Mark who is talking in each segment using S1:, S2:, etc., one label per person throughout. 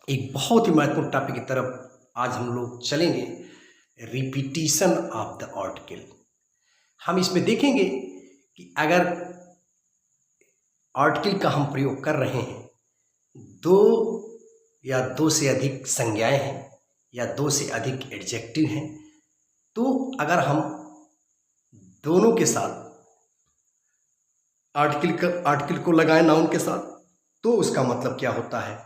S1: एक बहुत ही महत्वपूर्ण टॉपिक की तरफ आज हम लोग चलेंगे। Repetition of the article. हम इसमें देखेंगे कि अगर आर्टिकल का हम प्रयोग कर रहे हैं, दो या दो से अधिक संज्ञाएं हैं या दो से अधिक एडजेक्टिव हैं, तो अगर हम दोनों के साथ आर्टिकल को लगाएं नाउन के साथ, तो उसका मतलब क्या होता है,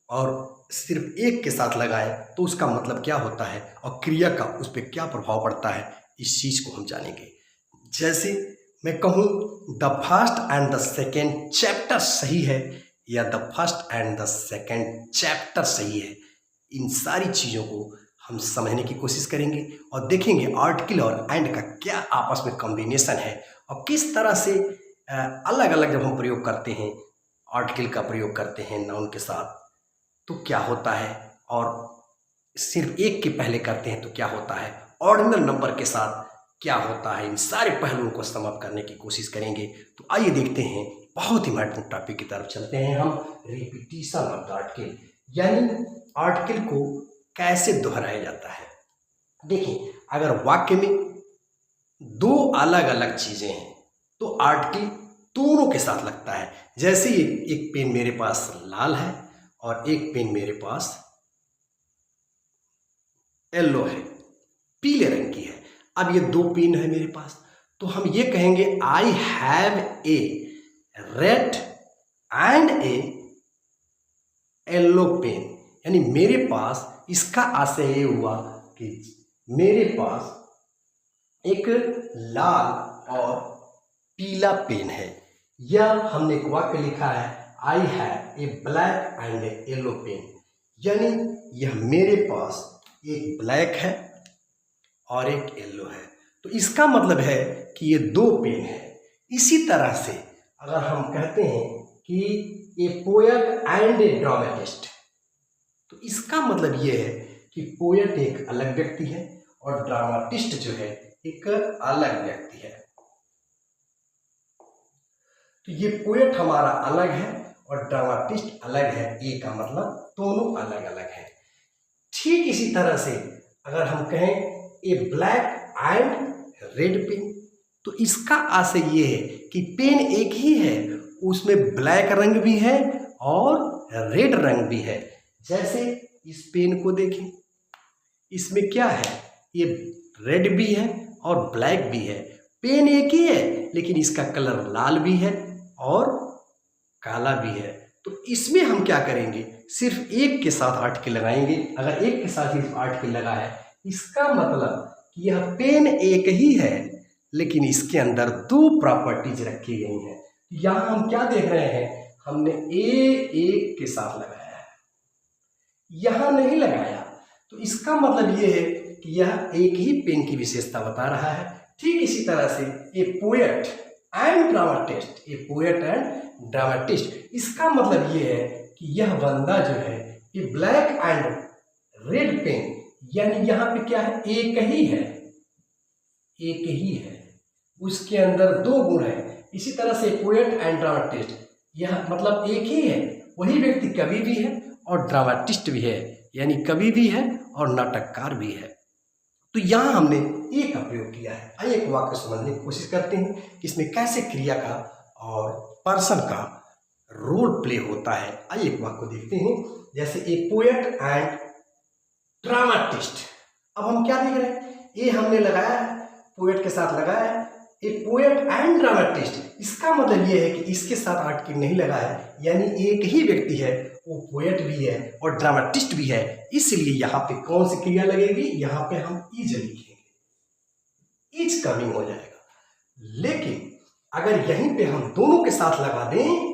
S1: और सिर्फ एक के साथ लगाएं तो उसका मतलब क्या होता है, और क्रिया का उस पर क्या प्रभाव पड़ता है, इस चीज़ को हम जानेंगे। जैसे मैं कहूँ the first and the second chapter सही है या the first and the second chapter सही है, इन सारी चीज़ों को हम समझने की कोशिश करेंगे और देखेंगे आर्टिकल और एंड का क्या आपस में कॉम्बिनेशन है और किस तरह से अलग अलग जब हम प्रयोग करते हैं, आर्टिकल का प्रयोग करते हैं नाउन के साथ तो क्या होता है, और सिर्फ एक के पहले करते हैं तो क्या होता है, ऑर्डिनल नंबर के साथ क्या होता है। इन सारे पहलुओं को समाप्त करने की कोशिश करेंगे। तो आइए देखते हैं, बहुत ही महत्वपूर्ण टॉपिक की तरफ चलते हैं हम। रिपीटिशन ऑफ द आर्टिकल, यानी आर्टिकल को कैसे दोहराया जाता है। देखिए, अगर वाक्य में दो अलग अलग चीजें हैं तो आर्टिकल दोनों के साथ लगता है। जैसे एक पेन मेरे पास लाल है और एक पेन मेरे पास येलो है, पीले रंग की है। अब ये दो पेन है मेरे पास, तो हम ये कहेंगे I have a red and a yellow pen, यानी मेरे पास, इसका आशय ये हुआ कि मेरे पास एक लाल और पीला पेन है। या हमने एक वाक्य लिखा है I have a black and a yellow pen, यानी यह मेरे पास एक ब्लैक है और एक येलो है। तो इसका मतलब है कि ये दो पेन है। इसी तरह से अगर हम कहते हैं कि ए पोएट एंड ए ड्रामेटिस्ट, तो इसका मतलब ये है कि पोएट एक अलग व्यक्ति है और ड्रामेटिस्ट जो है एक अलग व्यक्ति है। तो ये पोएट हमारा अलग है और ड्रामेटिस्ट अलग है, ए का मतलब दोनों अलग अलग है। ठीक इसी तरह से अगर हम कहें ए ब्लैक एंड रेड पेन, तो इसका आशय ये है कि पेन एक ही है, उसमें ब्लैक रंग भी है और रेड रंग भी है। जैसे इस पेन को देखें, इसमें क्या है, ये रेड भी है और ब्लैक भी है। पेन एक ही है लेकिन इसका कलर लाल भी है और काला भी है। तो इसमें हम क्या करेंगे, सिर्फ एक के साथ आर्टिकल लगाएंगे। अगर एक के साथ सिर्फ आर्टिकल लगा है, इसका मतलब कि यह पेन एक ही है लेकिन इसके अंदर दो प्रॉपर्टीज रखी गई हैं। यहाँ हम क्या देख रहे हैं, हमने ए एक के साथ लगाया है, यहाँ नहीं लगाया, तो इसका मतलब ये है कि यह एक ही पेन की विशेषता बता रहा है। ठीक इसी तरह से ए poet and dramatist, A poet and dramatist, इसका मतलब ये है कि यह बंदा जो है ये ब्लैक एंड रेड पेन, यानी यहाँ पे क्या है, एक ही है, एक ही है, उसके अंदर दो गुण है। इसी तरह से पोएट एंड ड्रामेटिस्ट, यह मतलब एक ही है, वही व्यक्ति कवि भी है और ड्रामेटिस्ट भी है, यानी कवि भी है और नाटककार भी है। तो यहाँ हमने ए का प्रयोग किया है। आइए एक वाक्य समझने की कोशिश करते हैं कि इसमें कैसे क्रिया का और पर्सन का रोल प्ले होता है। आइए एक वाक्य को देखते हैं। जैसे ए पोएट एंड ड्रामेटिस्ट, अब हम क्या देख रहे हैं, ए हमने लगाया है, पोएट के साथ लगाया है, ए पोएट एंड ड्रामेटिस्ट, इसका मतलब ये है कि इसके साथ आर्टिकल नहीं लगा है, यानी एक ही व्यक्ति है, वो पोएट भी है और ड्रामेटिस्ट भी है। इसलिए यहाँ पे कौन सी क्रिया लगेगी, यहाँ पे हम इज लिखेंगे, इज कमिंग हो जाएगा। लेकिन अगर यहीं पे हम दोनों के साथ लगा दें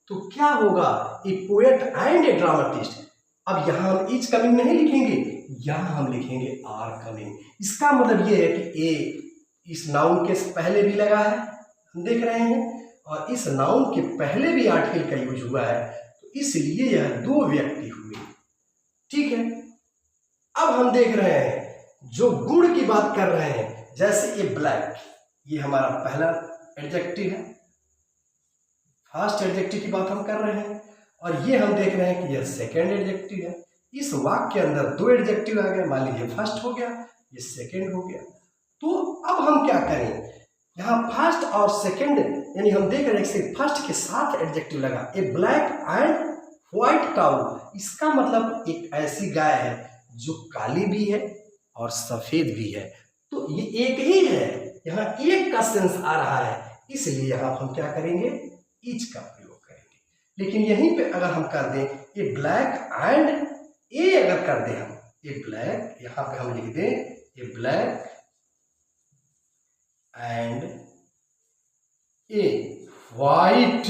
S1: तो क्या होगा, ए पोएट एंड ए ड्रामेटिस्ट। अब यहाँ हम इज कमिंग नहीं लिखेंगे, यहाँ हम लिखेंगे आर कमिंग। इसका मतलब ये है कि ए इस नाउन के पहले भी लगा है, हम देख रहे हैं, और इस नाउन के पहले भी आर्टिकल का यूज हुआ है, तो इसलिए यह दो व्यक्ति हुए। ठीक है, अब हम देख रहे हैं जो गुण की बात कर रहे हैं, जैसे ये ब्लैक, ये हमारा पहला एडजेक्टिव है, फर्स्ट एडजेक्टिव की बात हम कर रहे हैं, और ये हम देख रहे हैं कि यह सेकेंड एडजेक्टिव है। इस वाक्य के अंदर दो एडजेक्टिव आ गए, मान लीजिए फर्स्ट हो गया, ये सेकंड हो गया। तो अब हम क्या करें, यहाँ फर्स्ट और सेकंड यानी हम देख रहे हैं फर्स्ट के साथ एडजेक्टिव लगा, ए ब्लैक एंड व्हाइट काउ, इसका मतलब एक ऐसी गाय है जो काली भी है और सफेद भी है। तो ये एक ही है, यहाँ एक का सेंस आ रहा है, इसलिए यहाँ हम क्या करेंगे, इज का प्रयोग करेंगे। लेकिन यहीं पे अगर हम कर दें ए ब्लैक एंड ए, अगर कर दें हम ए ब्लैक, यहाँ पे हम लिख दें a black and a white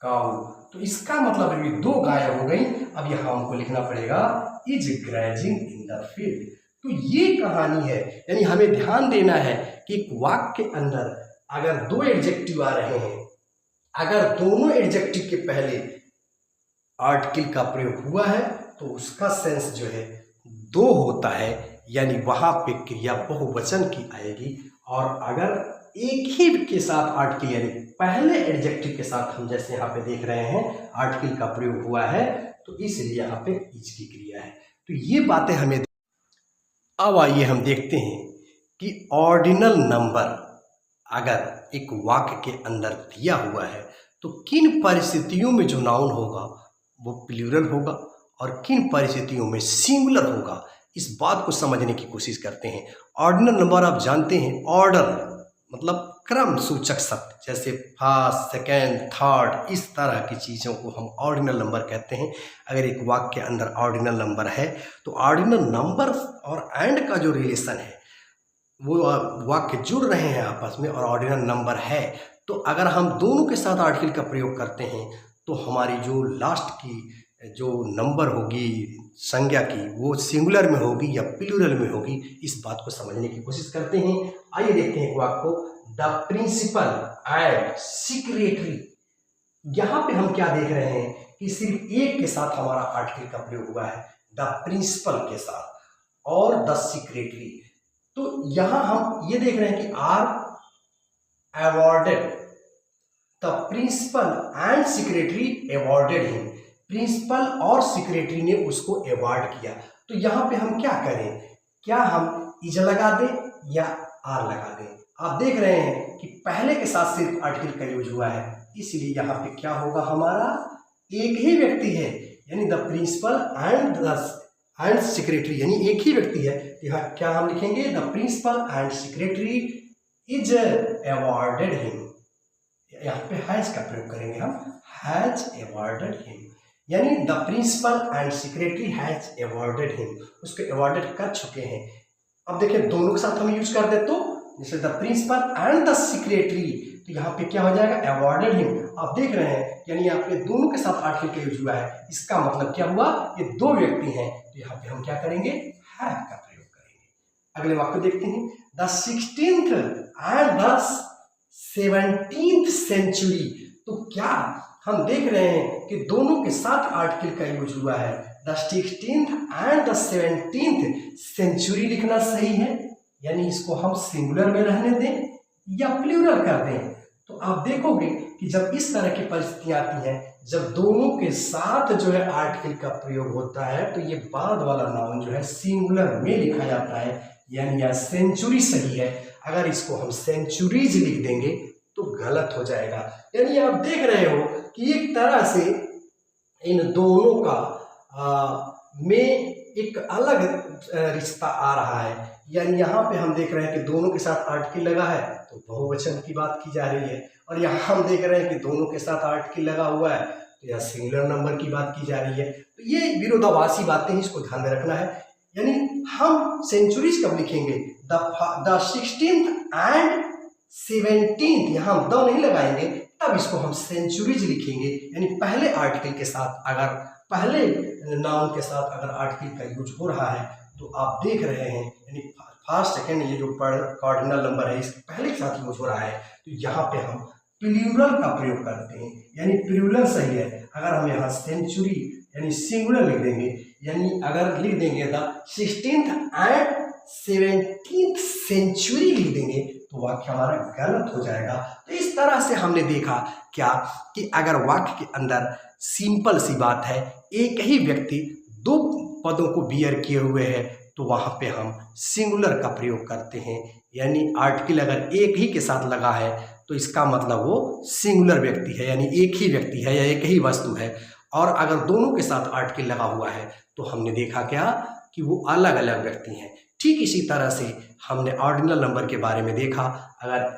S1: cow, तो इसका मतलब अभी दो गाय हो गई। अब यहाँ हमको लिखना पड़ेगा is grazing in the field. तो ये कहानी है, यानी हमें ध्यान देना है कि एक वाक्य के अंदर अगर दो एडजेक्टिव आ रहे हैं, अगर दोनों एडजेक्टिव के पहले आर्टिकल का प्रयोग हुआ है तो उसका सेंस जो है दो होता है, यानी वहां पे क्रिया बहुवचन की आएगी। और अगर एक ही के साथ आर्टिकल यानी पहले एडजेक्टिव के साथ हम जैसे यहाँ पे देख रहे हैं आर्टिकल का प्रयोग हुआ है, तो इसलिए यहाँ पे इज की क्रिया है। तो ये बातें हमें, अब आइए हम देखते हैं कि ऑर्डिनल नंबर अगर एक वाक्य के अंदर दिया हुआ है तो किन परिस्थितियों में जो नाउन होगा वो प्लूरल होगा और किन परिस्थितियों में सिंगुलर होगा, इस बात को समझने की कोशिश करते हैं। ऑर्डिनल नंबर आप जानते हैं, ऑर्डर मतलब क्रम सूचक शब्द, जैसे फर्स्ट, सेकेंड, थर्ड, इस तरह की चीज़ों को हम ऑर्डिनल नंबर कहते हैं। अगर एक वाक्य के अंदर ऑर्डिनल नंबर है तो ऑर्डिनल नंबर और एंड का जो रिलेशन है वो वाक्य जुड़ रहे हैं आपस में और ऑर्डिनल नंबर है, तो अगर हम दोनों के साथ आर्टिकल का प्रयोग करते हैं तो हमारी जो लास्ट की जो नंबर होगी संज्ञा की वो सिंगुलर में होगी या प्लूरल में होगी, इस बात को समझने की कोशिश करते हैं। आइए देखते हैं एक वाक्य को, द प्रिंसिपल एंड सेक्रेटरी। यहाँ पे हम क्या देख रहे हैं कि सिर्फ एक के साथ हमारा आर्टिकल का प्रयोग हुआ है, द प्रिंसिपल के साथ और द सेक्रेटरी। तो यहाँ हम ये देख रहे हैं कि are awarded, the principal and secretary awarded him, principal और सेक्रेटरी ने उसको अवार्ड किया। तो यहाँ पे हम क्या करें, क्या हम इज लगा दें या आर लगा दें। आप देख रहे हैं कि पहले के साथ सिर्फ आर्टिकल का यूज हुआ है, इसलिए यहाँ पे क्या होगा, हमारा एक ही व्यक्ति है, यानी द प्रिंसिपल एंड सेक्रेटरी, यानी एक ही व्यक्ति है। यहाँ क्या हम लिखेंगे, the principal and secretary is awarded him, यहाँ पे हैज का प्रयोग करेंगे हम, हैज अवॉर्डेड हिम, यानी the principal and secretary has awarded him, उसको अवॉर्डेड कर चुके हैं। अब देखिए दोनों के साथ हम यूज कर दे तो जैसे the principal and the secretary, तो यहाँ पे क्या हो जाएगा, अवॉर्डेड हिम। आप देख रहे हैं यानी यहाँ पे दोनों के साथ आर्टिकल का यूज हुआ है, इसका मतलब क्या हुआ, ये दो व्यक्ति हैं, तो यहाँ पे हम क्या करेंगे, हैव का प्रयोग करेंगे। अगले वाक्य देखते हैं, the 16th and the 17th century. तो क्या हम देख रहे हैं कि दोनों के साथ आर्टिकल का यूज हुआ है, the 16th and the 17th century लिखना सही है, यानी इसको हम सिंगुलर में रहने दें या प्लूरल कर दें। तो आप देखोगे कि जब इस तरह की परिस्थितियां आती हैं, जब दोनों के साथ जो है आर्टिकल का प्रयोग होता है, तो ये बाद वाला नाउन जो है सिंगुलर में लिखा जाता है, यानी यह सेंचुरी सही है। अगर इसको हम सेंचुरीज लिख देंगे तो गलत हो जाएगा। यानी आप देख रहे हो कि एक तरह से इन दोनों का में एक अलग रिश्ता आ रहा है, यानी यहाँ पे हम देख रहे हैं कि दोनों के साथ आर्टिकल लगा है तो बहुवचन की बात की जा रही है, और यहाँ हम देख रहे हैं कि दोनों के साथ आर्टिकल लगा हुआ है तो यहाँ सिंगुलर नंबर की बात की जा रही है। तो ये विरोधाभासी बातें हैं, इसको ध्यान में रखना है। यानी हम सेंचुरीज कब लिखेंगे, द 16th एंड 17th, यहाँ हम द नहीं लगाएंगे, तब इसको हम सेंचुरीज लिखेंगे, यानी पहले आर्टिकल के साथ, अगर पहले नाउन के साथ अगर आर्टिकल का यूज हो रहा है तो आप देख रहे हैं यानी फर्स्ट सेकेंड ये जो कार्डिनल नंबर है इसके पहले के साथ यूज हो रहा है, तो यहाँ पे हम प्लूरल का प्रयोग करते हैं, यानी प्लूरल सही है। अगर हम यहाँ सेंचुरी यानी सिंगुलर लिख देंगे, यानी अगर लिख देंगे the 16th and 17th century लिख देंगे तो वाक्य हमारा गलत हो जाएगा। तो इस तरह से हमने देखा क्या कि अगर वाक्य के अंदर सिंपल सी बात है, एक ही व्यक्ति दो पदों को बियर किए हुए है तो वहाँ पे हम सिंगुलर का प्रयोग करते हैं, यानी आर्टिकल अगर एक ही के साथ लगा है तो इसका मतलब वो सिंगुलर व्यक्ति है, यानी एक ही व्यक्ति है या एक ही वस्तु है। और अगर दोनों के साथ आर्टिकल लगा हुआ है तो हमने देखा क्या कि वो अलग अलग व्यक्ति हैं। ठीक इसी तरह से हमने ऑर्डिनल नंबर के बारे में देखा। अगर